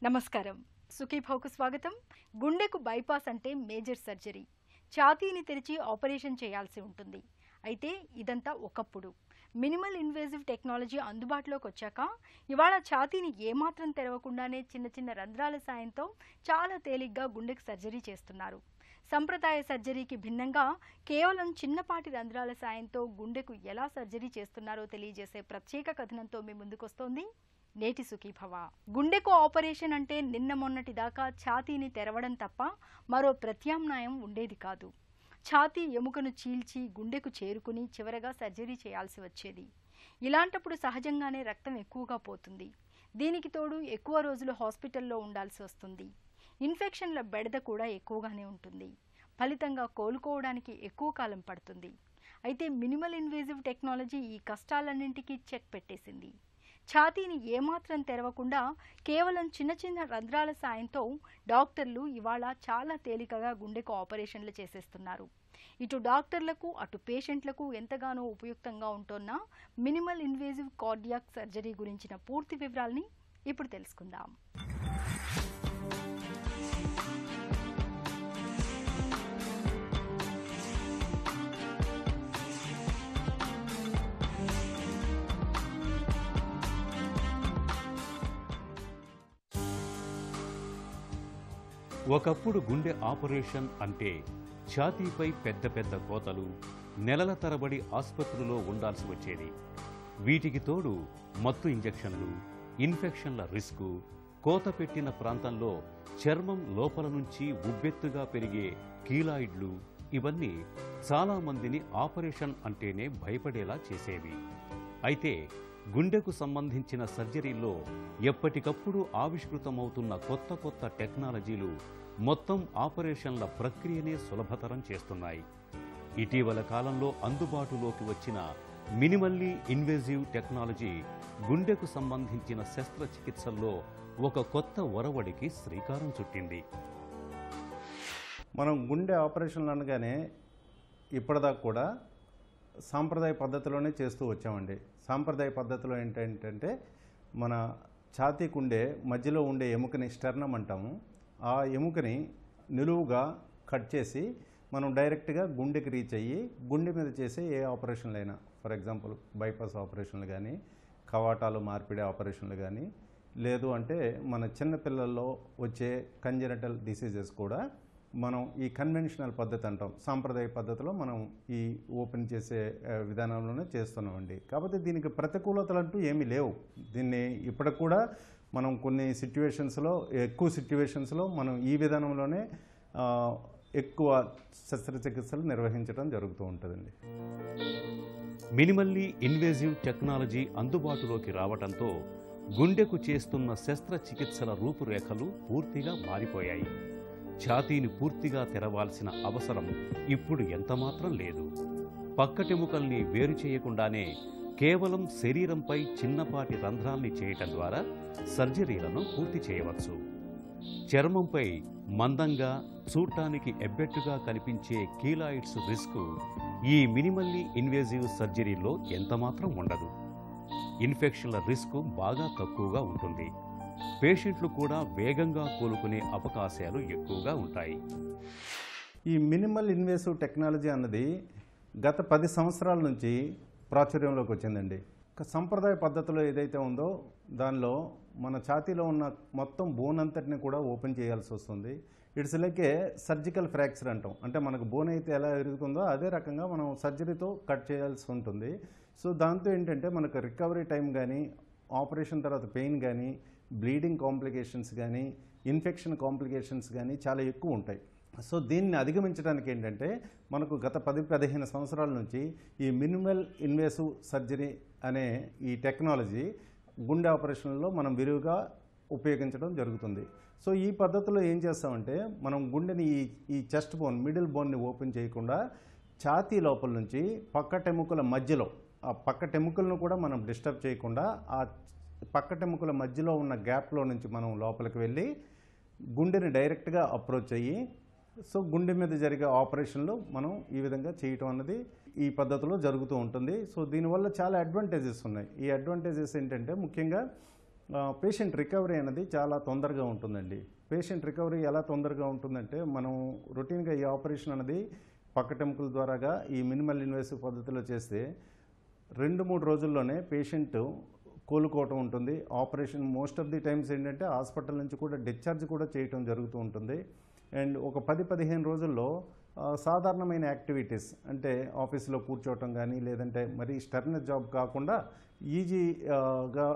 నమస్కారం. సుఖీభావుకు స్వాగతం. గుండెకు బైపాస్ అంటే మేజర్ సర్జరీ. ఛాతీని తెరిచి ఆపరేషన్ చేయాల్సి ఉంటుంది. అయితే ఇదంతా ఒకప్పుడు. మినిమల్ ఇన్వేజివ్ టెక్నాలజీ అందుబాటులోకి వచ్చాక ఇవాళ ఛాతీని ఏమాత్రం తెరవకుండానే చిన్న చిన్న రంధ్రాల సాయంతో చాలా తేలిగ్గా గుండెకు సర్జరీ చేస్తున్నారు. సంప్రదాయ సర్జరీకి భిన్నంగా కేవలం చిన్నపాటి రంధ్రాల సాయంతో గుండెకు ఎలా సర్జరీ చేస్తున్నారో తెలియజేసే ప్రత్యేక కథనంతో మీ ముందుకొస్తోంది నేటి సుఖీభవ. గుండెకు ఆపరేషన్ అంటే నిన్న మొన్నటి దాకా ఛాతీని తెరవడం తప్ప మరో ప్రత్యామ్నాయం ఉండేది కాదు. ఛాతీ ఎముకను చీల్చి గుండెకు చేరుకుని చివరగా సర్జరీ చేయాల్సి వచ్చేది. ఇలాంటప్పుడు సహజంగానే రక్తం ఎక్కువగా పోతుంది. దీనికి తోడు ఎక్కువ రోజులు హాస్పిటల్లో ఉండాల్సి వస్తుంది. ఇన్ఫెక్షన్ల బెడద కూడా ఎక్కువగానే ఉంటుంది. ఫలితంగా కోలుకోవడానికి ఎక్కువ కాలం పడుతుంది. అయితే మినిమల్ ఇన్వేజివ్ టెక్నాలజీ ఈ కష్టాలన్నింటికీ చెక్ పెట్టేసింది. ఛాతీని ఏమాత్రం తెరవకుండా కేవలం చిన్న చిన్న రంధ్రాల సాయంతో డాక్టర్లు ఇవాళ చాలా తేలికగా గుండెకు ఆపరేషన్లు చేసేస్తున్నారు. ఇటు డాక్టర్లకు అటు పేషెంట్లకు ఎంతగానో ఉపయుక్తంగా ఉంటున్న మినిమల్ ఇన్వేజివ్ కార్డియాక్ సర్జరీ గురించిన పూర్తి వివరాల్ని ఇప్పుడు తెలుసుకుందాం. ఒకప్పుడు గుండె ఆపరేషన్ అంటే ఛాతీపై పెద్ద పెద్ద కోతలు, నెలల తరబడి ఆసుపత్రిలో ఉండాల్సి వచ్చేది. వీటికి తోడు మత్తు ఇంజెక్షన్లు, ఇన్ఫెక్షన్ల రిస్కు, కోత పెట్టిన ప్రాంతంలో చర్మం లోపల నుంచి ఉబ్బెత్తుగా పెరిగే కీలాయిడ్లు, ఇవన్నీ చాలామందిని ఆపరేషన్ అంటేనే భయపడేలా చేసేవి. అయితే గుండెకు సంబంధించిన సర్జరీల్లో ఎప్పటికప్పుడు ఆవిష్కృతమవుతున్న కొత్త కొత్త టెక్నాలజీలు మొత్తం ఆపరేషన్ల ప్రక్రియనే సులభతరం చేస్తున్నాయి. ఇటీవల కాలంలో అందుబాటులోకి వచ్చిన మినిమల్లీ ఇన్వేజివ్ టెక్నాలజీ గుండెకు సంబంధించిన శస్త్రచికిత్సల్లో ఒక కొత్త ఒరవడికి శ్రీకారం చుట్టింది. మనం గుండె ఆపరేషన్లు అనగానే ఇప్పటిదాకా కూడా సాంప్రదాయ పద్ధతిలోనే చేస్తూ వచ్చామండి. సాంప్రదాయ పద్ధతిలో ఏంటంటే మన ఛాతీకి ఉండే మధ్యలో ఉండే ఎముకని స్టెర్నమ్ అంటాము. ఆ ఎముకని నిలువుగా కట్ చేసి మనం డైరెక్ట్గా గుండెకి రీచ్ అయ్యి గుండె మీద చేసే ఏ ఆపరేషన్లు అయినా, ఫర్ ఎగ్జాంపుల్ బైపాస్ ఆపరేషన్లు కానీ, కవాటాలు మార్పిడి ఆపరేషన్లు కానీ, లేదు అంటే మన చిన్నపిల్లల్లో వచ్చే కంజెనిటల్ డిసీజెస్ కూడా మనం ఈ కన్వెన్షనల్ పద్ధతి అంటాం, సాంప్రదాయ పద్ధతిలో మనం ఈ ఓపెన్ చేసే విధానంలోనే చేస్తున్నామండి. కాకపోతే దీనికి ప్రతికూలతలు అంటూ ఏమీ లేవు. దీన్ని ఇప్పటికి కూడా మనం కొన్ని ఎక్కువ సిట్యువేషన్స్లో మనం ఈ విధానంలోనే ఎక్కువ శస్త్రచికిత్సలు నిర్వహించడం జరుగుతూ ఉంటుందండి. మినిమల్లీ ఇన్వేజివ్ టెక్నాలజీ అందుబాటులోకి రావడంతో గుండెకు చేస్తున్న శస్త్రచికిత్సల రూపురేఖలు పూర్తిగా మారిపోయాయి. ఛాతీని పూర్తిగా తెరవాల్సిన అవసరం ఇప్పుడు ఎంతమాత్రం లేదు. పక్కటెముకల్ని వేరు చేయకుండానే కేవలం శరీరంపై చిన్నపాటి రంధ్రాల్ని చేయటం ద్వారా సర్జరీలను పూర్తి చేయవచ్చు. చర్మంపై మందంగా, చూడటానికి ఎబ్బెట్టుగా కనిపించే కీలాయిడ్స్ రిస్కు ఈ మినిమల్లీ ఇన్వేజివ్ సర్జరీలో ఎంతమాత్రం ఉండదు. ఇన్ఫెక్షన్ల రిస్కు బాగా తక్కువగా ఉంటుంది. పేషెంట్లు కూడా వేగంగా కోలుకునే అవకాశాలు ఎక్కువగా ఉంటాయి. ఈ మినిమల్ ఇన్వేసివ్ టెక్నాలజీ అన్నది గత 10 సంవత్సరాల నుంచి ప్రాచుర్యంలోకి వచ్చిందండి. సంప్రదాయ పద్ధతిలో ఏదైతే ఉందో దానిలో మన ఛాతీలో ఉన్న మొత్తం బోన్ అంతటిని కూడా ఓపెన్ చేయాల్సి వస్తుంది. It's like A surgical fracture అంటాం. అంటే మనకు బోన్ అయితే ఎలా ఎరుగుతుందో అదే రకంగా మనం సర్జరీతో కట్ చేయాల్సి ఉంటుంది. సో దాంతో ఏంటంటే మనకు రికవరీ టైం కానీ, ఆపరేషన్ తర్వాత పెయిన్ కానీ, బ్లీడింగ్ కాంప్లికేషన్స్ కానీ, ఇన్ఫెక్షన్ కాంప్లికేషన్స్ కానీ చాలా ఎక్కువ ఉంటాయి. సో దీన్ని అధిగమించడానికి ఏంటంటే మనకు గత 10-15 సంవత్సరాల నుంచి ఈ మినిమల్ ఇన్వేసివ్ సర్జరీ అనే ఈ టెక్నాలజీ గుండె ఆపరేషన్లో మనం విరివిగా ఉపయోగించడం జరుగుతుంది. సో ఈ పద్ధతిలో ఏం చేస్తామంటే మనం గుండెని ఈ చెస్ట్ బోన్, మిడిల్ బోన్ని ఓపెన్ చేయకుండా ఛాతీ లోపల నుంచి పక్కటెముకల మధ్యలో, ఆ పక్కటెముకలను కూడా మనం డిస్టర్బ్ చేయకుండా ఆ పక్కటెముకల మధ్యలో ఉన్న గ్యాప్లో నుంచి మనం లోపలికి వెళ్ళి గుండెని డైరెక్ట్గా అప్రోచ్ అయ్యి సో గుండె మీద జరిగే ఆపరేషన్లు మనం ఈ విధంగా చేయటం అన్నది ఈ పద్ధతిలో జరుగుతూ ఉంటుంది. సో దీనివల్ల చాలా అడ్వాంటేజెస్ ఉన్నాయి. ఈ అడ్వాంటేజెస్ ఏంటంటే ముఖ్యంగా పేషెంట్ రికవరీ అనేది చాలా తొందరగా ఉంటుందండి. పేషెంట్ రికవరీ ఎలా తొందరగా ఉంటుందంటే, మనం రొటీన్గా ఈ ఆపరేషన్ అనేది పక్కటెముకల ద్వారాగా ఈ మినిమల్ ఇన్వేసివ్ పద్ధతిలో చేస్తే 2-3 రోజుల్లోనే పేషెంట్ కోలుకోవటం ఉంటుంది. Operation most of the times ఏంటంటే హాస్పిటల్ నుంచి కూడా డిశ్చార్జ్ కూడా చేయటం జరుగుతూ ఉంటుంది. అండ్ ఒక 10-15 రోజుల్లో సాధారణమైన యాక్టివిటీస్ అంటే ఆఫీస్లో కూర్చోవటం కానీ, లేదంటే మరీ స్టర్నెస్ జాబ్ కాకుండా ఈజీగా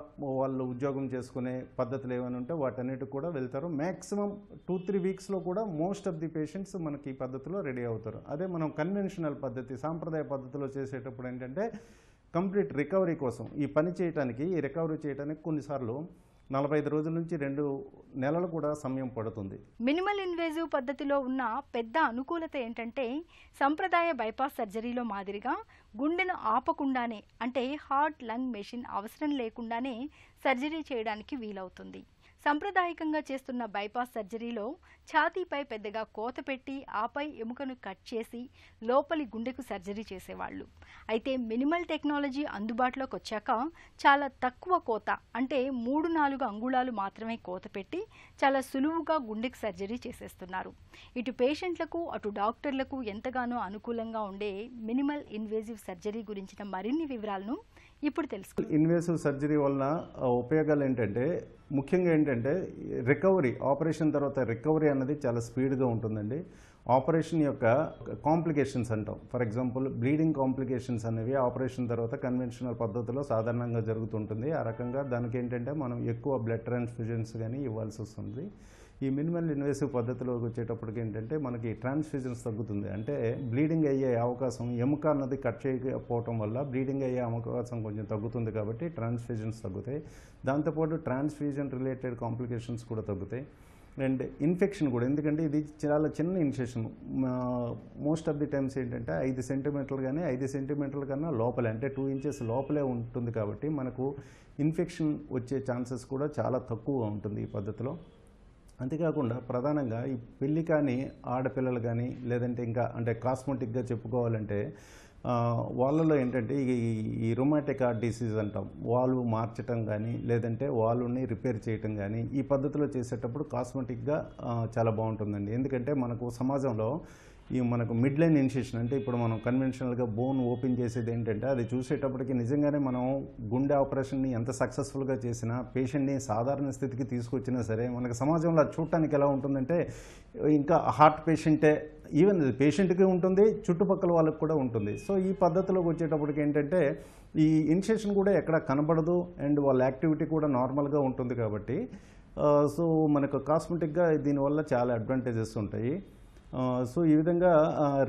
వాళ్ళు ఉద్యోగం చేసుకునే పద్ధతులు ఏమైనా ఉంటే వాటన్నిటికి కూడా వెళ్తారు. మ్యాక్సిమం 2-3 వీక్స్లో కూడా మోస్ట్ ఆఫ్ ది పేషెంట్స్ మనకి ఈ పద్ధతిలో రెడీ అవుతారు. అదే మనం కన్వెన్షనల్ పద్ధతి, సాంప్రదాయ పద్ధతిలో చేసేటప్పుడు ఏంటంటే కంప్లీట్ రికవరీ కోసం ఈ పని చేయడానికి, ఈ రికవరీ చేయడానికి కొన్నిసార్లు 45 రోజుల నుంచి 2 నెలలు కూడా సమయం పడుతుంది. మినిమల్ ఇన్వేజివ్ పద్ధతిలో ఉన్న పెద్ద అనుకూలత ఏంటంటే, సంప్రదాయ బైపాస్ సర్జరీలో మాదిరిగా గుండెను ఆపకుండానే, అంటే హార్ట్ లంగ్ మెషిన్ అవసరం లేకుండానే సర్జరీ చేయడానికి వీలవుతుంది. సంప్రదాయకంగా చేస్తున్న బైపాస్ సర్జరీలో ఛాతీపై పెద్దగా కోత పెట్టి ఆపై ఎముకను కట్ చేసి లోపలి గుండెకు సర్జరీ చేసేవాళ్ళు. అయితే మినిమల్ టెక్నాలజీ అందుబాటులోకి వచ్చాక చాలా తక్కువ కోత, అంటే 3-4 అంగుళాలు మాత్రమే కోత పెట్టి చాలా సులువుగా గుండెకు సర్జరీ చేసేస్తున్నారు. ఇటు పేషెంట్లకు అటు డాక్టర్లకు ఎంతగానో అనుకూలంగా ఉండే మినిమల్ ఇన్వేజివ్ సర్జరీ గురించిన మరిన్ని వివరాలను ఇప్పుడు తెలుసుకుందాం. ఇన్వేసివ్ సర్జరీ వలన ఉపయోగాలు ఏంటంటే, ముఖ్యంగా ఏంటంటే రికవరీ, ఆపరేషన్ తర్వాత రికవరీ అన్నది చాలా స్పీడ్గా ఉంటుందండి. ఆపరేషన్ యొక్క కాంప్లికేషన్స్ అంటాం, ఫర్ ఎగ్జాంపుల్ బ్లీడింగ్ కాంప్లికేషన్స్ అనేవి ఆపరేషన్ తర్వాత కన్వెన్షనల్ పద్ధతిలో సాధారణంగా జరుగుతుంటుంది. ఆ రకంగా దానికి ఏంటంటే మనం ఎక్కువ బ్లడ్ ట్రాన్స్ఫ్యూజన్స్ కానీ ఇవ్వాల్సి వస్తుంది. ఈ మినిమల్ ఇన్వేసివ్ పద్ధతిలోకి వచ్చేటప్పటికి ఏంటంటే మనకి ట్రాన్స్ఫ్యూజన్స్ తగ్గుతుంది. అంటే బ్లీడింగ్ అయ్యే అవకాశం, ఎముక అన్నది కట్ చేయకపోవటం వల్ల బ్లీడింగ్ అయ్యే అవకాశం కొంచెం తగ్గుతుంది కాబట్టి ట్రాన్స్ఫ్యూజన్స్ తగ్గుతాయి. దాంతోపాటు ట్రాన్స్ఫ్యూజన్ రిలేటెడ్ కాంప్లికేషన్స్ కూడా తగ్గుతాయి. అండ్ ఇన్ఫెక్షన్ కూడా, ఎందుకంటే ఇది చాలా చిన్న infection, most of the times ఏంటంటే 5 సెంటీమీటర్లు కానీ 5 సెంటీమీటర్ల కన్నా లోపలే, అంటే 2 ఇంచెస్ లోపలే ఉంటుంది కాబట్టి మనకు ఇన్ఫెక్షన్ వచ్చే ఛాన్సెస్ కూడా చాలా తక్కువగా ఉంటుంది ఈ పద్ధతిలో. అంతేకాకుండా ప్రధానంగా ఈ పెళ్ళి కానీ ఆడపిల్లలు కానీ, లేదంటే ఇంకా అంటే కాస్మెటిక్గా చెప్పుకోవాలంటే వాళ్ళలో ఏంటంటే ఈ రొమాటిక్ హార్ట్ డిసీజ్ అంటాం, వాల్వ్ మార్చటం కానీ లేదంటే వాల్వ్ని రిపేర్ చేయటం కానీ ఈ పద్ధతిలో చేసేటప్పుడు కాస్మెటిక్గా చాలా బాగుంటుందండి. ఎందుకంటే మనకు సమాజంలో ఈ మనకు మిడ్ లైన్ ఇన్సిషన్, అంటే ఇప్పుడు మనం కన్వెన్షనల్గా బోన్ ఓపెన్ చేసేది ఏంటంటే అది చూసేటప్పటికి నిజంగానే మనం గుండె ఆపరేషన్ని ఎంత సక్సెస్ఫుల్గా చేసినా, పేషెంట్ని సాధారణ స్థితికి తీసుకొచ్చినా సరే మనకు సమాజంలో అది చూడటానికి ఎలా ఉంటుందంటే ఇంకా హార్ట్ పేషెంటే, ఈవెన్ పేషెంట్కి ఉంటుంది, చుట్టుపక్కల వాళ్ళకి కూడా ఉంటుంది. సో ఈ పద్ధతిలోకి వచ్చేటప్పటికి ఏంటంటే ఈ ఇన్సిషన్ కూడా ఎక్కడ కనబడదు అండ్ వాళ్ళ యాక్టివిటీ కూడా నార్మల్గా ఉంటుంది కాబట్టి సో మనకు కాస్మెటిక్గా దీనివల్ల చాలా అడ్వాంటేజెస్ ఉంటాయి. సో ఈ విధంగా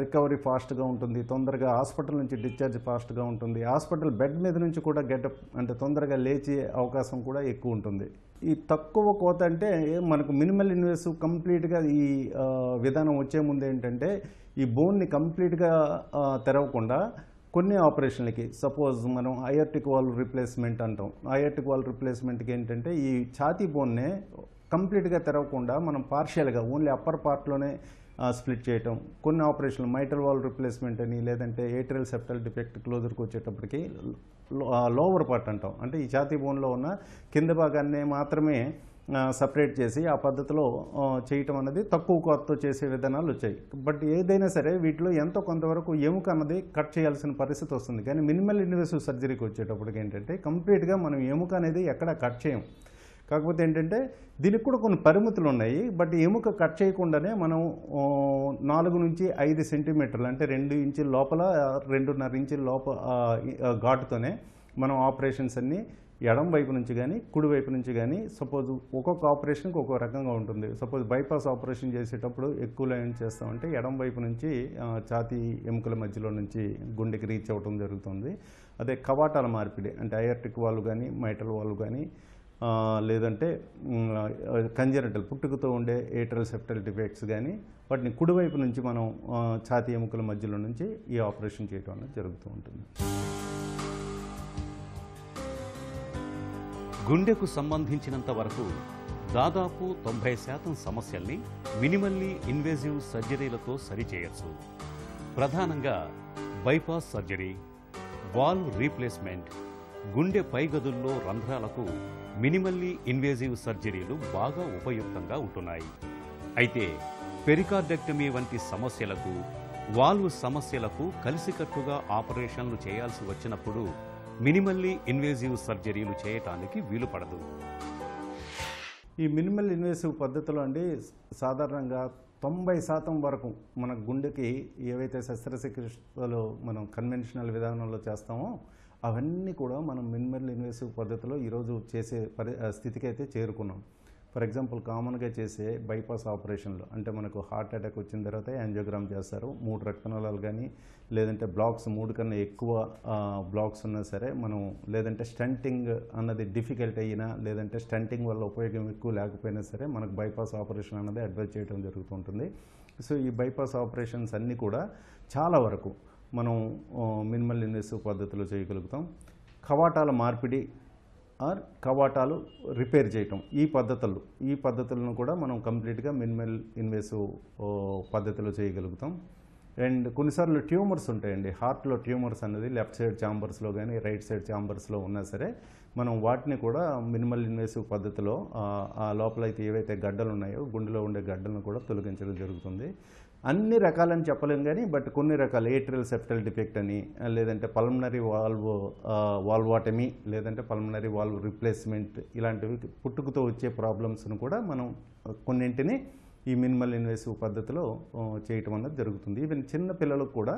రికవరీ ఫాస్ట్గా ఉంటుంది, తొందరగా హాస్పిటల్ నుంచి డిశ్చార్జ్ ఫాస్ట్గా ఉంటుంది, హాస్పిటల్ బెడ్ మీద నుంచి కూడా గెటప్ అంటే తొందరగా లేచే అవకాశం కూడా ఎక్కువ ఉంటుంది. ఈ తక్కువ కోత అంటే మనకు మినిమల్ ఇన్వేసివ్ కంప్లీట్గా ఈ విధానం వచ్చే ముందు ఏంటంటే ఈ బోన్ని కంప్లీట్గా తెరవకుండా కొన్ని ఆపరేషన్లకి, సపోజ్ మనం అయార్టిక్ వాల్వ్ రిప్లేస్మెంట్ అంటాం, అయార్టిక్ వాల్వ్ రిప్లేస్మెంట్కి ఏంటంటే ఈ ఛాతీ బోన్నే కంప్లీట్గా తెరవకుండా మనం పార్షియల్గా ఓన్లీ అప్పర్ పార్ట్లోనే స్ప్లిట్ చేయటం, కొన్ని ఆపరేషన్లు మైటల్ వాల్వ్ రిప్లేస్మెంట్ అని, లేదంటే ఏట్రియల్ సెప్టల్ డిఫెక్ట్ క్లోజర్కి వచ్చేటప్పటికి లోవర్ పార్ట్ అంటాం, అంటే ఈ ఛాతీ బోన్లో ఉన్న కింద భాగాన్ని మాత్రమే సపరేట్ చేసి ఆ పద్ధతిలో చేయటం అనేది తక్కువ కోతతో చేసే విధానాలు వచ్చాయి. బట్ ఏదైనా సరే వీటిలో ఎంతో కొంతవరకు ఎముక అన్నది కట్ చేయాల్సిన పరిస్థితి వస్తుంది. కానీ మినిమల్ ఇన్వేసివ్ సర్జరీకి వచ్చేటప్పటికి ఏంటంటే కంప్లీట్గా మనం ఎముక అనేది ఎక్కడ కట్ చేయం. కాకపోతే ఏంటంటే దీనికి కూడా కొన్ని పరిమితులు ఉన్నాయి. బట్ ఎముక కట్ చేయకుండానే మనం 4 నుంచి 5 సెంటీమీటర్లు, అంటే 2 ఇంచుల లోపల 2.5 ఇంచుల లోపల ఘాటుతోనే మనం ఆపరేషన్స్ అన్నీ ఎడం వైపు నుంచి కానీ కుడి వైపు నుంచి కానీ, సపోజ్ ఒక్కొక్క ఆపరేషన్కి ఒక్కొక్క రకంగా ఉంటుంది. సపోజ్ బైపాస్ ఆపరేషన్ చేసేటప్పుడు ఎక్కువలో ఏం చేస్తామంటే ఎడం వైపు నుంచి ఛాతీ ఎముకల మధ్యలో నుంచి గుండెకి రీచ్ అవ్వడం జరుగుతుంది. అదే కవాటాల మార్పిడి అంటే అయార్టిక్ వాల్వ్ కానీ మైటల్ వాల్వ్ కానీ లేదంటే కంజెనిటల్ పుట్టుకతో ఉండే ఏట్రియల్ సెప్టల్ డిఫెక్ట్స్ కానీ వాటిని కుడివైపు నుంచి మనం ఛాతీ ఎముకల మధ్యలో నుంచి ఈ ఆపరేషన్ చేయడం అనేది జరుగుతూ ఉంటుంది. గుండెకు సంబంధించినంత వరకు దాదాపు 90% సమస్యల్ని మినిమల్లీ ఇన్వేజివ్ సర్జరీలతో సరిచేయచ్చు. ప్రధానంగా బైపాస్ సర్జరీ, వాల్వ్ రీప్లేస్మెంట్, గుండె పైగదుల్లో రంధ్రాలకు మినిమల్లీ ఇన్వేజివ్ సర్జరీలు బాగా ఉపయుక్తంగా ఉంటున్నాయి. అయితే పెరికార్డెక్టమీ వంటి సమస్యలకు, వాల్వ్ సమస్యలకు కలిసికట్టుగా ఆపరేషన్లు చేయాల్సి వచ్చినప్పుడు మినిమల్లీ ఇన్వేజివ్ సర్జరీలు చేయటానికి వీలు పడదు. ఈ మినిమల్ ఇన్వేసివ్ పద్ధతిలో అండి సాధారణంగా 90% వరకు మన గుండెకి ఏవైతే శస్త్రచికిత్సలు మనం కన్వెన్షనల్ విధానంలో చేస్తామో అవన్నీ కూడా మనం మినిమల్ ఇన్వేసివ్ పద్ధతిలో ఈరోజు చేసే స్థితికి అయితే చేరుకున్నాం. ఫర్ ఎగ్జాంపుల్ కామన్గా చేసే బైపాస్ ఆపరేషన్లు అంటే మనకు హార్ట్ అటాక్ వచ్చిన తర్వాత యాంజియోగ్రామ్ చేస్తారు. 3 రక్తనాళాలు కానీ లేదంటే బ్లాక్స్ 3 కన్నా ఎక్కువ బ్లాక్స్ ఉన్నా సరే మనం, లేదంటే స్టంటింగ్ అన్నది డిఫికల్ట్ అయినా, లేదంటే స్టంటింగ్ వల్ల ఉపయోగం ఎక్కువ లేకపోయినా సరే మనకు బైపాస్ ఆపరేషన్ అన్నది అడ్వైజ్ చేయడం జరుగుతుంటుంది. సో ఈ బైపాస్ ఆపరేషన్స్ అన్నీ కూడా చాలా వరకు మనం మినిమల్ ఇన్వేసివ్ పద్ధతిలో చేయగలుగుతాం. కవాటాల మార్పిడి ఆర్ కవాటాలు రిపేర్ చేయటం ఈ పద్ధతులను కూడా మనం కంప్లీట్గా మినిమల్ ఇన్వేసివ్ పద్ధతిలో చేయగలుగుతాం. అండ్ కొన్నిసార్లు ట్యూమర్స్ ఉంటాయండి, హార్ట్లో ట్యూమర్స్ అనేది లెఫ్ట్ సైడ్ ఛాంబర్స్లో కానీ రైట్ సైడ్ ఛాంబర్స్లో ఉన్నా సరే మనం వాటిని కూడా మినిమల్ ఇన్వేసివ్ పద్ధతిలో ఆ లోపల అయితే ఏవైతే గడ్డలు ఉన్నాయో గుండెలో ఉండే గడ్డలను కూడా తొలగించడం జరుగుతుంది. అన్ని రకాలని చెప్పలేం కానీ బట్ కొన్ని రకాలు ఏట్రియల్ సెప్టల్ డిఫెక్ట్ అని, లేదంటే పల్మనరీ వాల్వాటమీ, లేదంటే పల్మనరీ వాల్వ్ రిప్లేస్మెంట్, ఇలాంటివి పుట్టుకతో వచ్చే ప్రాబ్లమ్స్ను కూడా మనం కొన్నింటిని ఈ మినిమల్ ఇన్వేసివ్ పద్ధతిలో చేయటం అన్నది జరుగుతుంది. ఈవెన్ చిన్న పిల్లలకు కూడా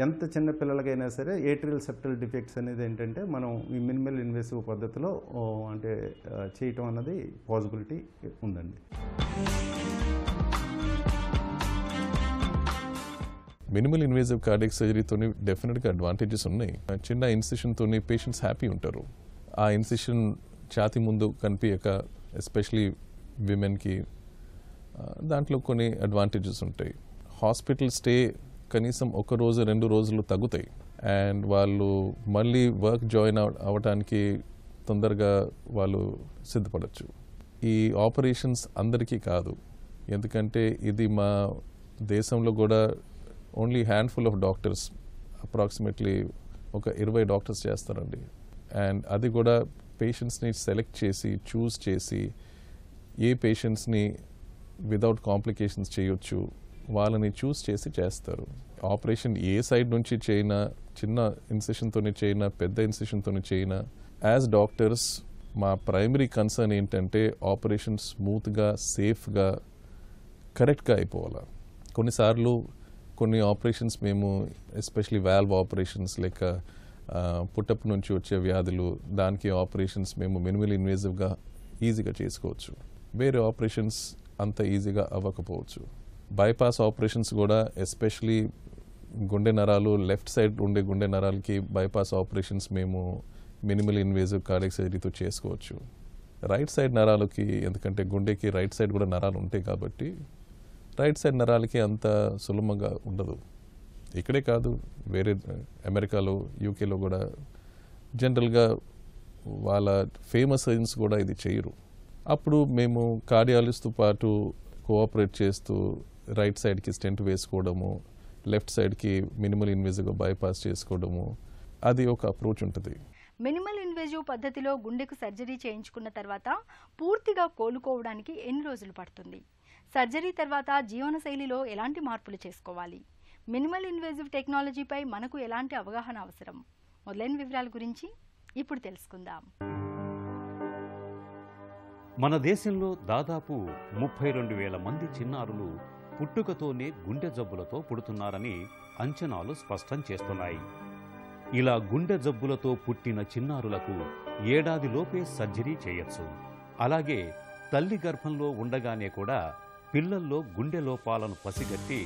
ఎంత చిన్న పిల్లలకైనా సరే ఏట్రియల్ సెప్టల్ డిఫెక్ట్స్ అనేది ఏంటంటే మనం ఈ మినిమల్ ఇన్వేసివ్ పద్ధతిలో అంటే చేయటం అన్నది పాసిబిలిటీ ఉందండి. మినిమల్ ఇన్వేజివ్ కార్డియక్ సర్జరీతోని డెఫినెట్గా అడ్వాంటేజెస్ ఉన్నాయి. చిన్న ఇన్సిషన్తోని పేషెంట్స్ హ్యాపీ ఉంటారు. ఆ ఇన్సిషన్ ఛాతీ ముందు కనిపించక ఎస్పెషలీ విమెన్కి దాంట్లో కొన్ని అడ్వాంటేజెస్ ఉంటాయి. హాస్పిటల్ స్టే కనీసం 1 రోజు 2 రోజులు తగ్గుతాయి అండ్ వాళ్ళు మళ్ళీ వర్క్ జాయిన్ అవ్వటానికి తొందరగా వాళ్ళు సిద్ధపడచ్చు. ఈ ఆపరేషన్స్ అందరికీ కాదు, ఎందుకంటే ఇది మా దేశంలో కూడా only handful of doctors, approximately ఒక 20 డాక్టర్స్ చేస్తారండి. అండ్ అది కూడా పేషెంట్స్ని సెలెక్ట్ చేసి చూస్ చేసి ఏ పేషెంట్స్ని వితౌట్ కాంప్లికేషన్స్ చేయొచ్చు వాళ్ళని చూస్ చేసి చేస్తారు. ఆపరేషన్ ఏ సైడ్ నుంచి చేయినా, చిన్న ఇన్సిషన్తోనే చేయినా పెద్ద ఇన్సిషన్తోనే చేయినా, యాజ్ డాక్టర్స్ మా ప్రైమరీ కన్సర్న్ ఏంటంటే ఆపరేషన్ స్మూత్గా సేఫ్గా కరెక్ట్గా అయిపోవాలి. కొన్నిసార్లు కొన్ని ఆపరేషన్స్ మేము ఎస్పెషలీ వాల్వ్ ఆపరేషన్స్ లేక పుట్టప్ నుంచి వచ్చే వ్యాధులు, దానికి ఆపరేషన్స్ మేము మినిమల్ ఇన్వేజివ్గా ఈజీగా చేసుకోవచ్చు. వేరే ఆపరేషన్స్ అంత ఈజీగా అవ్వకపోవచ్చు. బైపాస్ ఆపరేషన్స్ కూడా ఎస్పెషలీ గుండె నరాలు, లెఫ్ట్ సైడ్ ఉండే గుండె నరాలకి బైపాస్ ఆపరేషన్స్ మేము మినిమల్ ఇన్వేజివ్ కార్డియక్ సర్జరీతో చేసుకోవచ్చు. రైట్ సైడ్ నరాలకి, ఎందుకంటే గుండెకి రైట్ సైడ్ కూడా నరాలు ఉంటాయి కాబట్టి రైట్ సైడ్ నరాలకి అంత సులభంగా ఉండదు. ఇక్కడే కాదు, వేరే అమెరికాలో యూకేలో కూడా జనరల్గా వాళ్ళ ఫేమస్ సర్జన్స్ కూడా ఇది చేయరు. అప్పుడు మేము కార్డియాలజిస్ట్తో పాటు కోఆపరేట్ చేస్తూ రైట్ సైడ్కి స్టెంట్ వేసుకోవడము, లెఫ్ట్ సైడ్కి మినిమల్ ఇన్వేజివ్గా బైపాస్ చేసుకోవడము, అది ఒక అప్రోచ్ ఉంటుంది. మినిమల్ ఇన్వేజివ్ పద్ధతిలో గుండెకు సర్జరీ చేయించుకున్న తర్వాత పూర్తిగా కోలుకోవడానికి ఎన్ని రోజులు పడుతుంది? సర్జరీ తర్వాత జీవనశైలిలో ఎలాంటి మార్పులు చేసుకోవాలి? మినిమల్ ఇన్వేజివ్ టెక్నాలజీపై మనకు ఎలాంటి అవగాహన అవసరం? మొదలైన వివరాల గురించి ఇప్పుడు తెలుసుకుందాం. మన దేశంలో దాదాపు 32,000 మంది చిన్నారులు పుట్టుకతోనే గుండె జబ్బులతో పుడుతున్నారని అంచనాలు స్పష్టం చేస్తున్నాయి. ఇలా గుండె జబ్బులతో పుట్టిన చిన్నారులకు ఏడాదిలోపే సర్జరీ చేయొచ్చు. అలాగే తల్లి గర్భంలో ఉండగానే కూడా పిల్లల్లో గుండె లోపాలను పసిగట్టి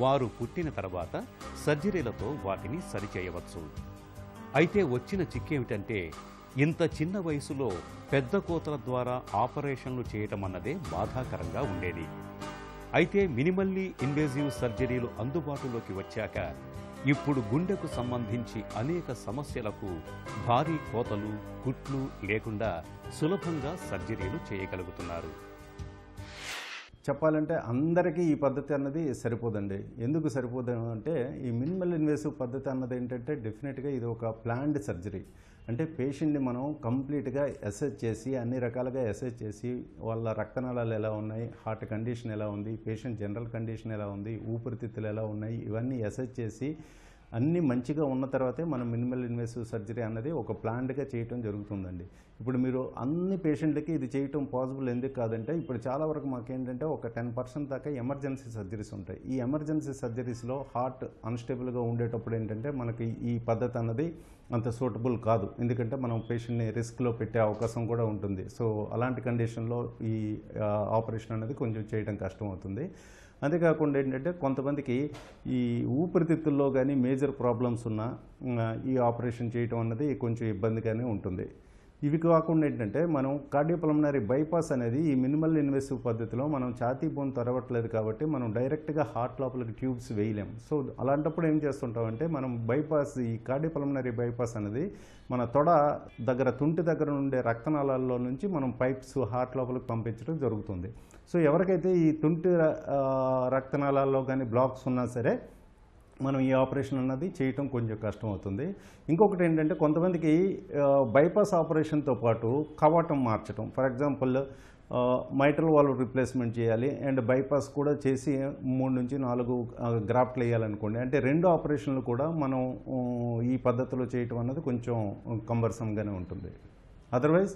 వారు పుట్టిన తర్వాత సర్జరీలతో వాటిని సరిచేయవచ్చు. అయితే వచ్చిన చిక్కేమిటంటే ఇంత చిన్న వయసులో పెద్ద కోతల ద్వారా ఆపరేషన్లు చేయటం అన్నదే బాధాకరంగా ఉండేది. అయితే మినిమల్లీ ఇన్వేజివ్ సర్జరీలు అందుబాటులోకి వచ్చాక ఇప్పుడు గుండెకు సంబంధించి అనేక సమస్యలకు భారీ కోతలు, కుట్లు లేకుండా సులభంగా సర్జరీలు చేయగలుగుతున్నారు. చెప్పాలంటే అందరికీ ఈ పద్ధతి అన్నది సరిపోదండి. ఎందుకు సరిపోదు అంటే ఈ మినిమల్ ఇన్వేసివ్ పద్ధతి అన్నది ఏంటంటే డెఫినెట్గా ఇది ఒక ప్లాన్డ్ సర్జరీ. అంటే పేషెంట్ని మనం కంప్లీట్గా అసెస్ చేసి అన్ని రకాలుగా అసెస్ చేసి వాళ్ళ రక్తనాళాలు ఎలా ఉన్నాయి, హార్ట్ కండిషన్ ఎలా ఉంది, పేషెంట్ జనరల్ కండిషన్ ఎలా ఉంది, ఊపిరితిత్తులు ఎలా ఉన్నాయి, ఇవన్నీ అసెస్ చేసి అన్నీ మంచిగా ఉన్న తర్వాతే మనం మినిమల్ ఇన్వేసివ్ సర్జరీ అన్నది ఒక ప్లాన్డ్గా చేయటం జరుగుతుందండి. ఇప్పుడు మీరు అన్ని పేషెంట్లకి ఇది చేయటం పాసిబుల్ ఎందుకు కాదంటే ఇప్పుడు చాలా వరకు మాకేంటంటే ఒక 10% దాకా ఎమర్జెన్సీ సర్జరీస్ ఉంటాయి. ఈ ఎమర్జెన్సీ సర్జరీస్లో హార్ట్ అన్స్టేబుల్గా ఉండేటప్పుడు ఏంటంటే మనకి ఈ పద్ధతి అన్నది అంత సూటబుల్ కాదు. ఎందుకంటే మనం పేషెంట్ని రిస్క్లో పెట్టే అవకాశం కూడా ఉంటుంది. సో అలాంటి కండిషన్లో ఈ ఆపరేషన్ అనేది కొంచెం చేయడం కష్టం అవుతుంది. అంతేకాకుండా ఏంటంటే కొంతమందికి ఈ ఊపిరితిత్తుల్లో కానీ మేజర్ ప్రాబ్లమ్స్ ఉన్న ఈ ఆపరేషన్ చేయటం అన్నది కొంచెం ఇబ్బందిగానే ఉంటుంది. ఇవి కాకుండా ఏంటంటే మనం కార్డియోపల్మనరీ బైపాస్ అనేది ఈ మినిమల్ ఇన్వేసివ్ పద్ధతిలో మనం ఛాతీ బోన్ తరవట్లేదు కాబట్టి మనం డైరెక్ట్గా హార్ట్ లోపలికి ట్యూబ్స్ వేయలేం. సో అలాంటప్పుడు ఏం చేస్తుంటామంటే మనం బైపాస్ ఈ కార్డియోపల్మనరీ బైపాస్ అనేది మన తొడ దగ్గర తుంటి దగ్గర ఉండే రక్తనాళాల్లో నుంచి మనం పైప్స్ హార్ట్ లోపలికి పంపించడం జరుగుతుంది. సో ఎవరికైతే ఈ తుంటి రక్తనాళాల్లో కానీ బ్లాక్స్ ఉన్నా సరే మనం ఈ ఆపరేషన్ అన్నది చేయటం కొంచెం కష్టం అవుతుంది. ఇంకొకటి ఏంటంటే కొంతమందికి బైపాస్ ఆపరేషన్తో పాటు కవాటం మార్చడం, for example mitral valve replacement చేయాలి అండ్ బైపాస్ కూడా చేసి 3 నుంచి 4 గ్రాఫ్ట్లు వేయాలనుకోండి. అంటే 2 ఆపరేషన్లు కూడా మనం ఈ పద్ధతిలో చేయటం అన్నది కొంచెం కంబర్సమ్గానే ఉంటుంది. అదర్వైజ్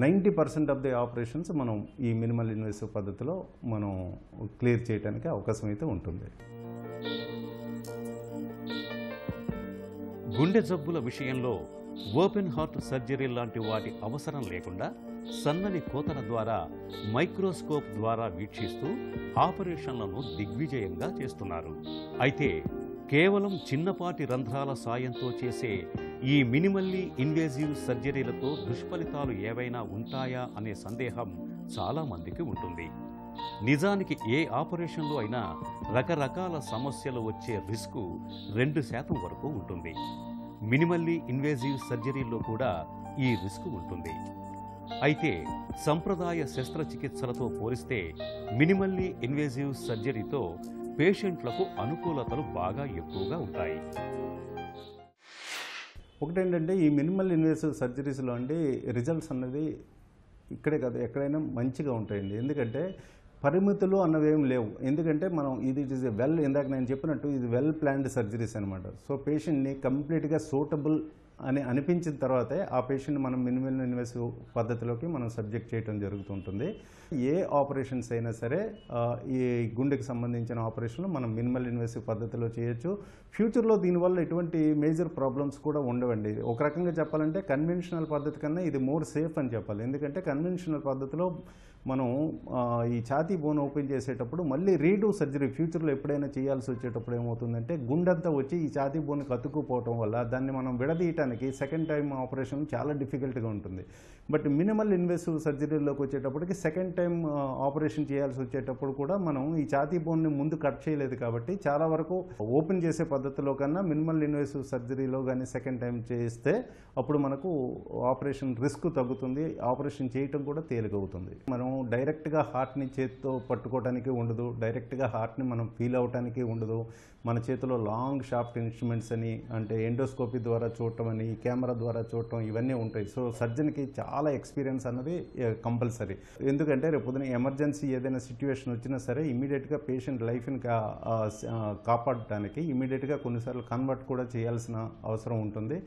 90% ఆఫ్ ది ఆపరేషన్స్ మనం ఈ మినిమల్ ఇన్వేసివ్ పద్ధతిలో మనం క్లియర్ చేయడానికి అవకాశం అయితే ఉంటుంది. గుండె జబ్బుల విషయంలో ఓపెన్ హార్ట్ సర్జరీ లాంటి వాటి అవసరం లేకుండా సన్నని కోతల ద్వారా మైక్రోస్కోప్ ద్వారా వీక్షిస్తూ ఆపరేషన్లను దిగ్విజయంగా చేస్తున్నారు. అయితే కేవలం చిన్నపాటి రంధ్రాల సాయంతో చేసే ఈ మినిమల్లీ ఇన్వేజివ్ సర్జరీలతో దుష్ఫలితాలు ఏవైనా ఉంటాయా అనే సందేహం చాలామందికి ఉంటుంది. నిజానికి ఏ ఆపరేషన్లో అయినా రకరకాల సమస్యలు వచ్చే రిస్కు 2% వరకు ఉంటుంది. మినిమల్లీ ఇన్వేజివ్ సర్జరీలో కూడా ఈ రిస్క్ ఉంటుంది. అయితే సంప్రదాయ శస్త్రచికిత్సలతో పోలిస్తే మినిమల్లీ ఇన్వేజివ్ సర్జరీతో పేషెంట్లకు అనుకూలతలు బాగా ఎక్కువగా ఉంటాయి. ఒకటేంటంటే ఈ మినిమల్ ఇన్వేసివ్ సర్జరీస్లో అండి రిజల్ట్స్ అన్నది ఇక్కడే కాదు ఎక్కడైనా మంచిగా ఉంటాయండి. ఎందుకంటే పరిమితులు అన్నవేం లేవు. ఎందుకంటే మనం ఇది ఇట్ ఈస్ ఇందాక నేను చెప్పినట్టు ఇది వెల్ ప్లాన్డ్ సర్జరీస్ అనమాట. సో పేషెంట్ని కంప్లీట్గా సూటబుల్ అని అనిపించిన తర్వాతే ఆ పేషెంట్ మనం మినిమల్ ఇన్వేసివ్ పద్ధతిలోకి మనం సబ్జెక్ట్ చేయడం జరుగుతుంటుంది. ఏ ఆపరేషన్స్ అయినా సరే ఈ గుండెకి సంబంధించిన ఆపరేషన్లు మనం మినిమల్ ఇన్వేసివ్ పద్ధతిలో చేయొచ్చు. ఫ్యూచర్లో దీనివల్ల ఎటువంటి మేజర్ ప్రాబ్లమ్స్ కూడా ఉండవండి. ఒక రకంగా చెప్పాలంటే కన్వెన్షనల్ పద్ధతి కన్నా ఇది మోర్ సేఫ్ అని చెప్పాలి. ఎందుకంటే కన్వెన్షనల్ పద్ధతిలో మనం ఈ ఛాతీ బోన్ ఓపెన్ చేసేటప్పుడు మళ్ళీ రీడూ సర్జరీ ఫ్యూచర్లో ఎప్పుడైనా చేయాల్సి వచ్చేటప్పుడు ఏమవుతుందంటే గుండెంతా వచ్చి ఈ ఛాతీ బోన్ కతుక్కుపోవటం వల్ల దాన్ని మనం విడదీయటానికి సెకండ్ టైం ఆపరేషన్ చాలా డిఫికల్ట్గా ఉంటుంది. బట్ మినిమల్ ఇన్వేసివ్ సర్జరీలోకి వచ్చేటప్పటికి సెకండ్ టైం ఆపరేషన్ చేయాల్సి వచ్చేటప్పుడు కూడా మనం ఈ ఛాతీ బోన్ని ముందు కట్ చేయలేదు కాబట్టి చాలా వరకు ఓపెన్ చేసే పద్ధతిలో కన్నా మినిమల్ ఇన్వేసివ్ సర్జరీలో కానీ సెకండ్ టైం చేస్తే అప్పుడు మనకు ఆపరేషన్ రిస్క్ తగ్గుతుంది, ఆపరేషన్ చేయటం కూడా తేలికవుతుంది. మనం డైరెక్ట్గా హార్ట్ని చేతితో పట్టుకోవడానికి ఉండదు, డైరెక్ట్గా హార్ట్ని మనం ఫీల్ అవటానికి ఉండదు. మన చేతిలో లాంగ్ షాఫ్ట్ ఇన్స్ట్రుమెంట్స్ అని అంటే ఎండోస్కోపీ ద్వారా చూడటం అని కెమెరా ద్వారా చూడటం ఇవన్నీ ఉంటాయి. సో సర్జన్కి చాలా ఎక్స్పీరియన్స్ అన్నది కంపల్సరీ. ఎందుకంటే రేపు పొద్దున ఎమర్జెన్సీ ఏదైనా సిచ్యువేషన్ వచ్చినా సరే ఇమీడియట్గా పేషెంట్ లైఫ్ని కాపాడటానికి ఇమీడియట్గా కొన్నిసార్లు కన్వర్ట్ కూడా చేయాల్సిన అవసరం ఉంటుంది.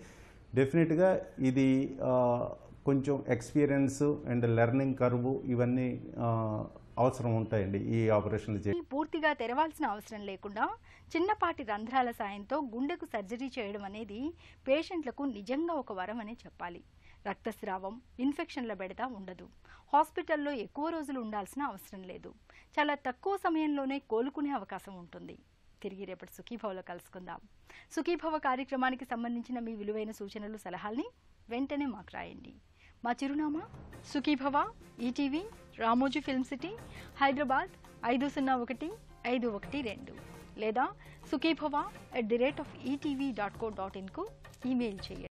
డెఫినెట్గా ఇది కొంచెం ఎక్స్పీరియన్స్ అండ్ లెర్నింగ్ కర్వ్ ఇవన్నీ అవసరం ఉంటాయండి ఈ ఆపరేషన్లు చేసి. పూర్తిగా తెరవాల్సిన అవసరం లేకుండా చిన్నపాటి రంధ్రాల సాయంతో గుండెకు సర్జరీ చేయడం అనేది పేషెంట్లకు నిజంగా ఒక వరం అనే చెప్పాలి. రక్తస్రావం, ఇన్ఫెక్షన్ల బెడద ఉండదు. హాస్పిటల్లో ఎక్కువ రోజులు ఉండాల్సిన అవసరం లేదు. చాలా తక్కువ సమయంలోనే కోలుకునే అవకాశం ఉంటుంది. తిరిగి రేపటి సుఖీభవలో కలుసుకుందాం. సుఖీభవ కార్యక్రమానికి సంబంధించిన మీ విలువైన సూచనలు, సలహాల్ని వెంటనే మాకు రాయండి. మా చిరునామా Sukhibhava, ETV, Ramoji film city, Hyderabad 501512 లేదా sukhibhava@etv.co.in కు ఈమెయిల్ చేయండి.